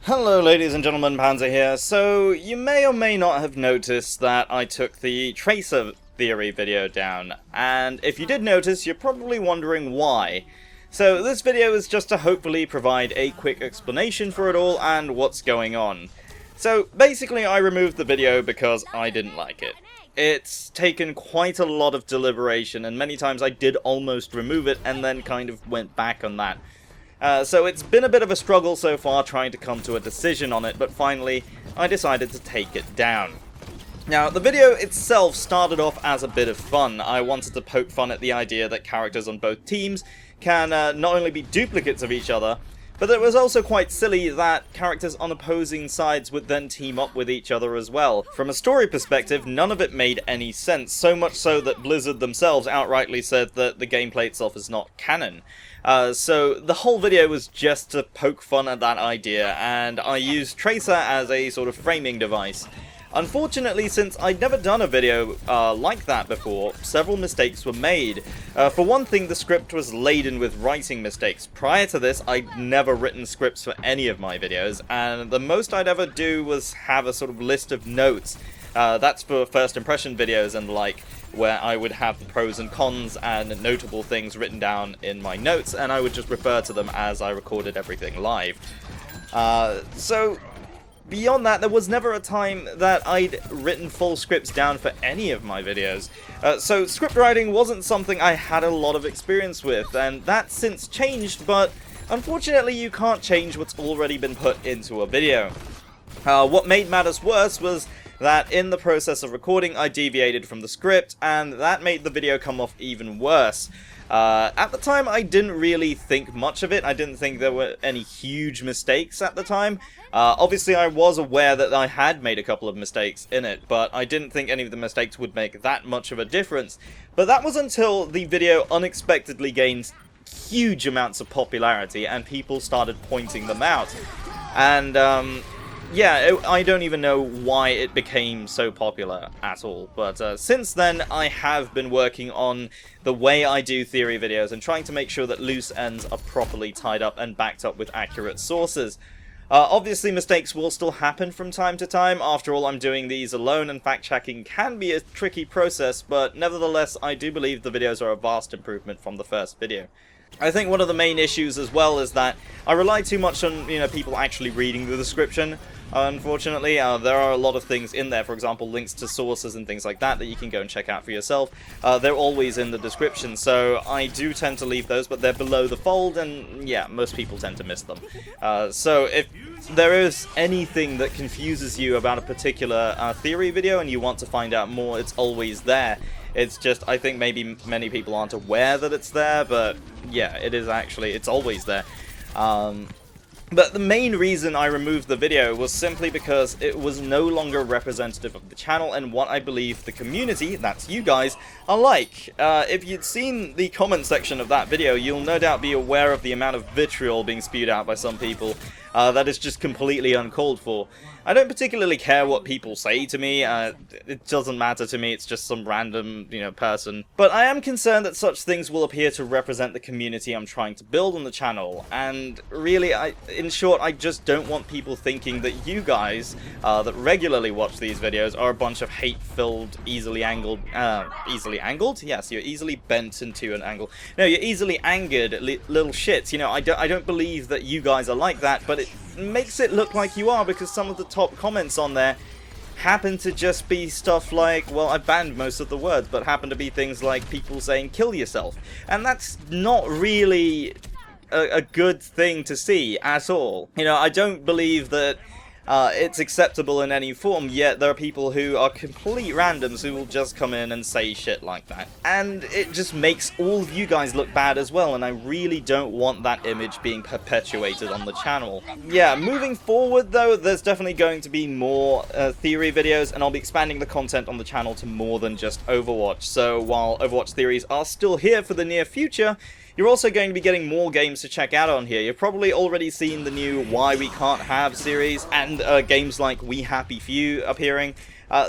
Hello ladies and gentlemen, Panzer here. So, you may or may not have noticed that I took the Tracer Theory video down, and if you did notice, you're probably wondering why. So this video is just to hopefully provide a quick explanation for it all and what's going on. So basically I removed the video because I didn't like it. It's taken quite a lot of deliberation, and many times I did almost remove it and then kind of went back on that. So it's been a bit of a struggle so far trying to come to a decision on it, but finally I decided to take it down. Now, the video itself started off as a bit of fun. I wanted to poke fun at the idea that characters on both teams can not only be duplicates of each other, but it was also quite silly that characters on opposing sides would then team up with each other as well. From a story perspective, none of it made any sense, so much so that Blizzard themselves outrightly said that the gameplay itself is not canon. So the whole video was just to poke fun at that idea, and I used Tracer as a sort of framing device. Unfortunately, since I'd never done a video like that before, several mistakes were made. For one thing, the script was laden with writing mistakes. Prior to this, I'd never written scripts for any of my videos, and the most I'd ever do was have a sort of list of notes. That's for first impression videos and the like, where I would have the pros and cons and notable things written down in my notes, and I would just refer to them as I recorded everything live. So beyond that, there was never a time that I'd written full scripts down for any of my videos. So script writing wasn't something I had a lot of experience with, and that's since changed, but unfortunately you can't change what's already been put into a video. What made matters worse was that in the process of recording I deviated from the script, and that made the video come off even worse. At the time I didn't really think much of it. I didn't think there were any huge mistakes at the time. Obviously I was aware that I had made a couple of mistakes in it, but I didn't think any of the mistakes would make that much of a difference. But that was until the video unexpectedly gained huge amounts of popularity and people started pointing them out. And yeah, I don't even know why it became so popular at all, but since then I have been working on the way I do theory videos and trying to make sure that loose ends are properly tied up and backed up with accurate sources. Obviously mistakes will still happen from time to time. After all, I'm doing these alone, and fact-checking can be a tricky process, but nevertheless I do believe the videos are a vast improvement from the first video. I think one of the main issues as well is that I rely too much on, people actually reading the description. Unfortunately, there are a lot of things in there, for example, links to sources and things like that you can go and check out for yourself. They're always in the description, so I do tend to leave those, but they're below the fold, and yeah, most people tend to miss them. So if there is anything that confuses you about a particular theory video and you want to find out more, it's always there. It's just, I think maybe many people aren't aware that it's there, but yeah, it's always there. But the main reason I removed the video was simply because it was no longer representative of the channel and what I believe the community, that's you guys, are like. If you'd seen the comment section of that video, you'll no doubt be aware of the amount of vitriol being spewed out by some people. That is just completely uncalled for. I don't particularly care what people say to me, it doesn't matter to me, it's just some random, person. But I am concerned that such things will appear to represent the community I'm trying to build on the channel, and really, in short, I just don't want people thinking that you guys, that regularly watch these videos, are a bunch of hate-filled, easily angled? Yes, you're easily bent into an angle. No, you're easily angered little shits. I don't believe that you guys are like that, but it makes it look like you are, because some of the top comments on there happen to just be stuff like, well, I banned most of the words, but happen to be things like people saying kill yourself, and that's not really a good thing to see at all. I don't believe that it's acceptable in any form, yet there are people who are complete randoms who will just come in and say shit like that. And it just makes all of you guys look bad as well, and I really don't want that image being perpetuated on the channel. Yeah, moving forward though, there's definitely going to be more theory videos, and I'll be expanding the content on the channel to more than just Overwatch. So while Overwatch theories are still here for the near future, You're also going to be getting more games to check out on here. You've probably already seen the new Why We Can't Have series, and games like We Happy Few appearing.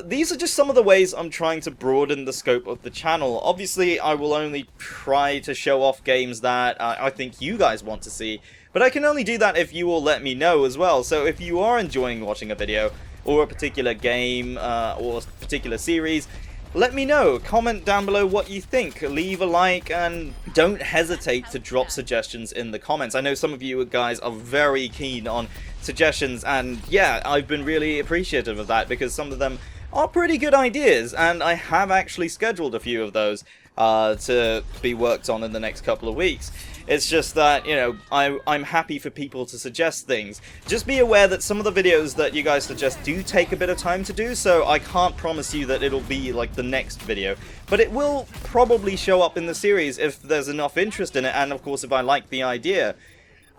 These are just some of the ways I'm trying to broaden the scope of the channel. Obviously, I will only try to show off games that I think you guys want to see, but I can only do that if you will let me know as well. So if you are enjoying watching a video, or a particular game, or a particular series, let me know. Comment down below what you think. Leave a like, and don't hesitate to drop suggestions in the comments. I know some of you guys are very keen on suggestions, and yeah, I've been really appreciative of that, because some of them are pretty good ideas, and I have actually scheduled a few of those to be worked on in the next couple of weeks. It's just that, you know, I'm happy for people to suggest things. Just be aware that some of the videos that you guys suggest do take a bit of time to do, so I can't promise you that it'll be like the next video. But it will probably show up in the series if there's enough interest in it, and of course if I like the idea.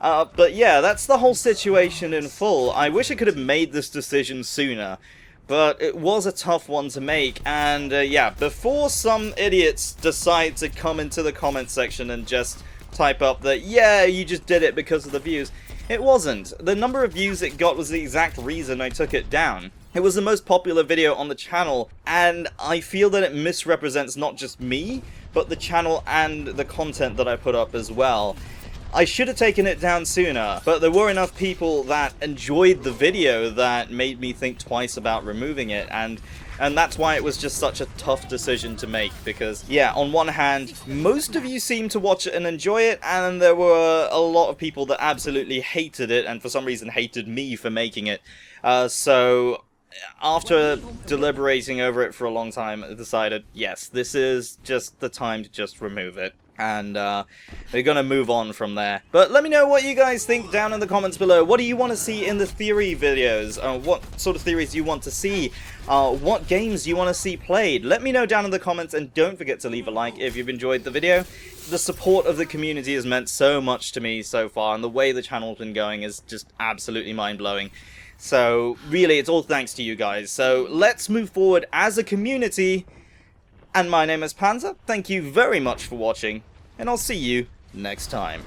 But yeah, that's the whole situation in full. I wish I could have made this decision sooner, but it was a tough one to make, and yeah, before some idiots decide to come into the comment section and just type up that, yeah, you just did it because of the views. It wasn't. The number of views it got was the exact reason I took it down. It was the most popular video on the channel, and I feel that it misrepresents not just me, but the channel and the content that I put up as well. I should have taken it down sooner, but there were enough people that enjoyed the video that made me think twice about removing it, and that's why it was just such a tough decision to make, because, yeah, on one hand, most of you seemed to watch it and enjoy it, and there were a lot of people that absolutely hated it, and for some reason hated me for making it. So, after deliberating over it for a long time, I decided, yes, this is just the time to just remove it. And we're gonna move on from there. But let me know what you guys think down in the comments below. What do you want to see in the theory videos? What sort of theories do you want to see? What games do you want to see played? Let me know down in the comments, and don't forget to leave a like if you've enjoyed the video. The support of the community has meant so much to me so far, and the way the channel's been going is just absolutely mind-blowing. So really, it's all thanks to you guys. So let's move forward as a community. And my name is Panzer. Thank you very much for watching, and I'll see you next time.